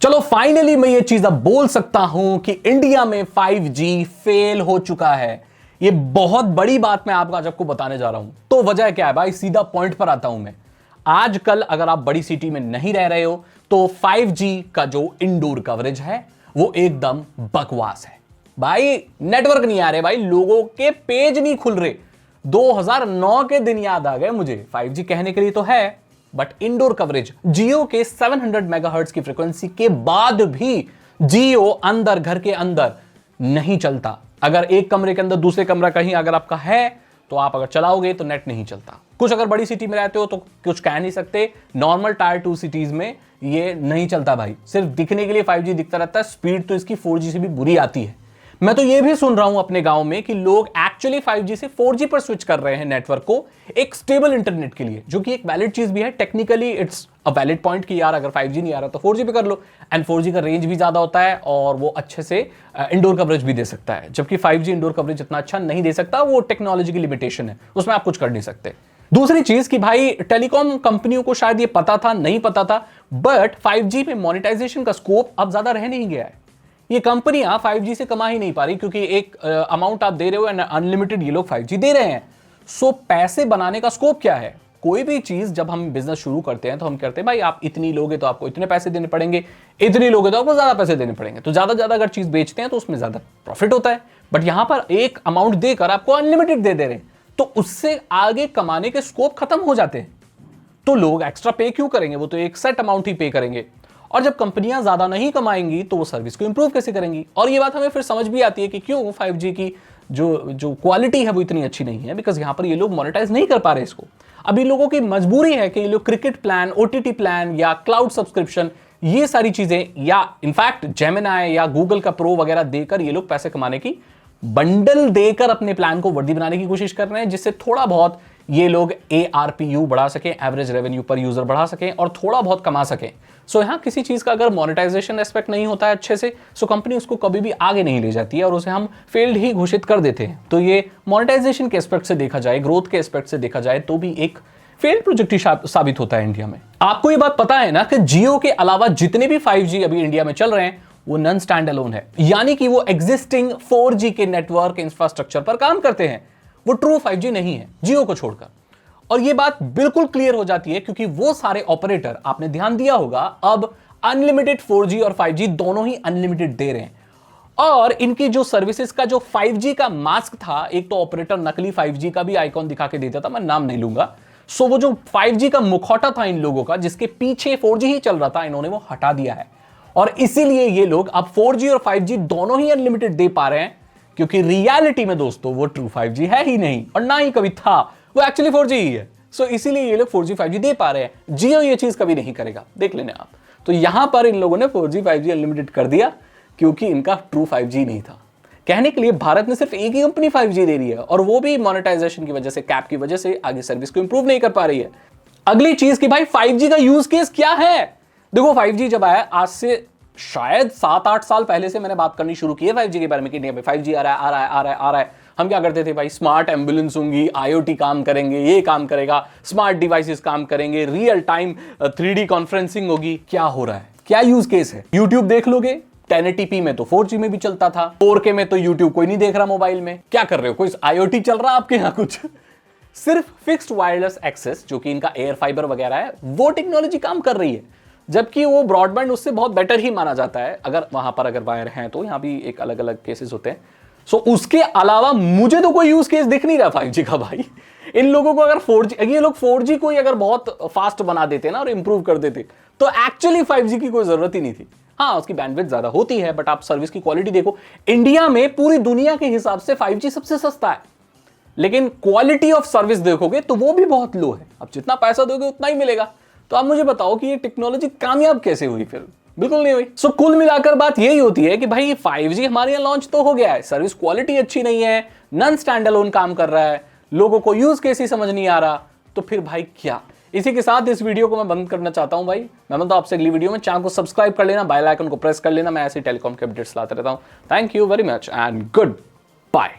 चलो फाइनली मैं ये चीज अब बोल सकता हूं कि इंडिया में 5G फेल हो चुका है। ये बहुत बड़ी बात मैं आपको आज आपको बताने जा रहा हूं। तो वजह क्या है भाई, सीधा पॉइंट पर आता हूं मैं। आजकल अगर आप बड़ी सिटी में नहीं रह रहे हो तो 5G का जो इंडोर कवरेज है वो एकदम बकवास है भाई। नेटवर्क नहीं आ रहे भाई, लोगों के पेज नहीं खुल रहे। 2009 के दिन याद आ गए मुझे। 5G कहने के लिए तो है, बट इंडोर कवरेज जियो के 700 मेगाहर्ट्ज की फ्रीक्वेंसी के बाद भी जियो अंदर घर के अंदर नहीं चलता। अगर एक कमरे के अंदर दूसरे कमरा कहीं अगर आपका है तो आप अगर चलाओगे तो नेट नहीं चलता। कुछ अगर बड़ी सिटी में रहते हो तो कुछ कह नहीं सकते, नॉर्मल टायर 2 सिटीज में ये नहीं चलता भाई। सिर्फ दिखने के लिए 5G दिखता रहता है, स्पीड तो इसकी 4G से भी बुरी आती है। मैं तो ये भी सुन रहा हूं अपने गांव में कि लोग एक्चुअली 5G से 4G पर स्विच कर रहे हैं नेटवर्क को, एक स्टेबल इंटरनेट के लिए, जो कि एक वैलिड चीज भी है। Technically it's a valid point कि यार अगर 5G नहीं आ रहा तो 4G पे कर लो। एंड 4G का रेंज भी ज्यादा होता है और वो अच्छे से इंडोर कवरेज भी दे सकता है, जबकि 5G इंडोर कवरेज इतना अच्छा नहीं दे सकता। वो टेक्नोलॉजी की लिमिटेशन है, उसमें आप कुछ कर नहीं सकते। दूसरी चीज कि भाई टेलीकॉम कंपनियों को शायद ये पता था, नहीं पता था, बट 5G में मोनेटाइजेशन का स्कोप अब ज्यादा रह नहीं गया है। ये कंपनियां 5G से कमा ही नहीं पा रही, क्योंकि एक अमाउंट आप दे रहे हो एंड अनलिमिटेड ये लोग 5G दे रहे हैं। सो पैसे बनाने का स्कोप क्या है? कोई भी चीज जब हम बिजनेस शुरू करते हैं तो हम कहते हैं भाई आप इतनी लोगे तो आपको इतने पैसे देने पड़ेंगे, इतनी लोगे तो आपको ज्यादा पैसे देने पड़ेंगे। तो ज्यादा अगर चीज बेचते हैं तो उसमें ज्यादा प्रॉफिट होता है। बट यहां पर एक अमाउंट देकर आपको अनलिमिटेड दे रहे हैं, तो उससे आगे कमाने के स्कोप खत्म हो जाते हैं। तो लोग एक्स्ट्रा पे क्यों करेंगे? वो तो एक सेट अमाउंट ही पे करेंगे। और जब कंपनियां ज्यादा नहीं कमाएंगी तो वो सर्विस को इंप्रूव कैसे करेंगी? और ये बात हमें फिर समझ भी आती है कि क्यों 5G की जो क्वालिटी है वो इतनी अच्छी नहीं है, बिकॉज यहां पर ये लोग मोनेटाइज नहीं कर पा रहे इसको। अभी लोगों की मजबूरी है कि ये लोग क्रिकेट प्लान, OTT प्लान या क्लाउड सब्सक्रिप्शन, ये सारी चीजें, या इनफैक्ट जेमिनाई या गूगल का प्रो वगैरह देकर ये लोग पैसे कमाने की बंडल देकर अपने प्लान को वर्दी बनाने की कोशिश कर रहे हैं, जिससे थोड़ा बहुत ये लोग ARPU बढ़ा सकें, एवरेज रेवेन्यू पर यूजर बढ़ा सकें और थोड़ा बहुत कमा सकें। सो यहां किसी चीज का अगर मोनेटाइजेशन एस्पेक्ट नहीं होता है अच्छे से, सो कंपनी उसको कभी भी आगे नहीं ले जाती है और उसे हम फेल्ड ही घोषित कर देते हैं। तो ये मोनेटाइजेशन के एस्पेक्ट से देखा जाए, ग्रोथ के एस्पेक्ट से देखा जाए, तो भी एक फेल्ड प्रोजेक्ट ही साबित होता है इंडिया में। आपको ये बात पता है ना कि जियो के अलावा जितने भी 5G अभी इंडिया में चल रहे हैं वो नॉन स्टैंड अलोन है, यानी कि वो एग्जिस्टिंग 4G के नेटवर्क इंफ्रास्ट्रक्चर पर काम करते हैं। वो ट्रू 5G नहीं है जियो को छोड़कर। और ये बात बिल्कुल क्लियर हो जाती है क्योंकि वो सारे ऑपरेटर, आपने ध्यान दिया होगा, अब अनलिमिटेड 4G और 5G दोनों ही अनलिमिटेड दे रहे हैं। और इनकी जो सर्विसेज का जो 5G का मास्क था, एक तो ऑपरेटर नकली 5G का भी आइकॉन दिखा के देता था, मैं नाम नहीं लूंगा। सो वो जो 5G का मुखौटा था इन लोगों का, जिसके पीछे 4G ही चल रहा था, इन्होंने वो हटा दिया है। और इसीलिए ये लोग अब 4G और 5G दोनों ही अनलिमिटेड दे पा रहे हैं, क्योंकि रियलिटी में दोस्तों वो ट्रू 5G है ही नहीं और ना ही कभी था, वो एक्चुअली 4G ही है। सो इसीलिए ये लोग 4G 5G दे पा रहे हैं। जियो ये चीज कभी नहीं करेगा, देख लेने आप। तो यहां पर इन लोगों ने 4G 5G अनलिमिटेड कर दिया क्योंकि इनका ट्रू 5G नहीं था। कहने के लिए भारत में सिर्फ एक ही कंपनी 5G दे रही है और वो भी मोनेटाइजेशन की वजह से, कैप की वजह से आगे सर्विस को इंप्रूव नहीं कर पा रही है। अगली चीज कि भाई 5G का यूज केस क्या है? देखो 5G जब आया, आज से शायद 7-8 साल पहले से मैंने बात करनी शुरू की है 5G के बारे में कि नहीं 5G आ रहा है। हम क्या करते थे भाई, स्मार्ट एम्बुलेंस होंगी, IoT काम करेंगे, ये काम करेगा, स्मार्ट डिवाइसेस काम करेंगे, रियल टाइम 3D कॉन्फ्रेंसिंग होगी। क्या हो रहा है? क्या यूज केस है? यूट्यूब देख लोगे, 1080p में तो 4G में भी चलता था, 4K में तो यूट्यूब कोई नहीं देख रहा मोबाइल में। क्या कर रहे हो? कोई IoT चल रहा है आपके यहाँ? कुछ सिर्फ फिक्स्ड वायरलेस एक्सेस, जो कि इनका एयर फाइबर वगैरह है, वो टेक्नोलॉजी काम कर रही है, जबकि वो ब्रॉडबैंड उससे बहुत बेटर ही माना जाता है। अगर वहां पर अगर वायर हैं तो यहाँ भी एक अलग अलग केसेस होते हैं। सो उसके अलावा मुझे तो कोई यूज केस दिख नहीं रहा 5G का भाई। इन लोगों को अगर 4G, ये लोग 4G को अगर बहुत फास्ट बना देते ना और इंप्रूव कर देते तो एक्चुअली 5G की कोई जरूरत ही नहीं थी। हाँ, उसकी बैंडविड्थ ज्यादा होती है, बट आप सर्विस की क्वालिटी देखो। इंडिया में पूरी दुनिया के हिसाब से 5G सबसे सस्ता है, लेकिन क्वालिटी ऑफ सर्विस देखोगे तो वो भी बहुत लो है। अब जितना पैसा दोगे उतना ही मिलेगा। तो आप मुझे बताओ कि ये टेक्नोलॉजी कामयाब कैसे हुई? फिर बिल्कुल नहीं हुई। सो कुल मिलाकर बात यही होती है कि भाई 5G हमारे यहाँ लॉन्च तो हो गया है, सर्विस क्वालिटी अच्छी नहीं है, नॉन स्टैंड अलोन काम कर रहा है, लोगों को यूज केस ही समझ नहीं आ रहा, तो फिर भाई क्या? इसी के साथ इस वीडियो को मैं बंद करना चाहता हूं भाई। मैं मतलब आपसे अगली वीडियो में, चैनल को सब्सक्राइब कर लेना, बेल आइकन को प्रेस कर लेना। मैं ऐसे टेलीकॉम के अपडेट्स लाते रहता हूं। Thank you very much and good bye.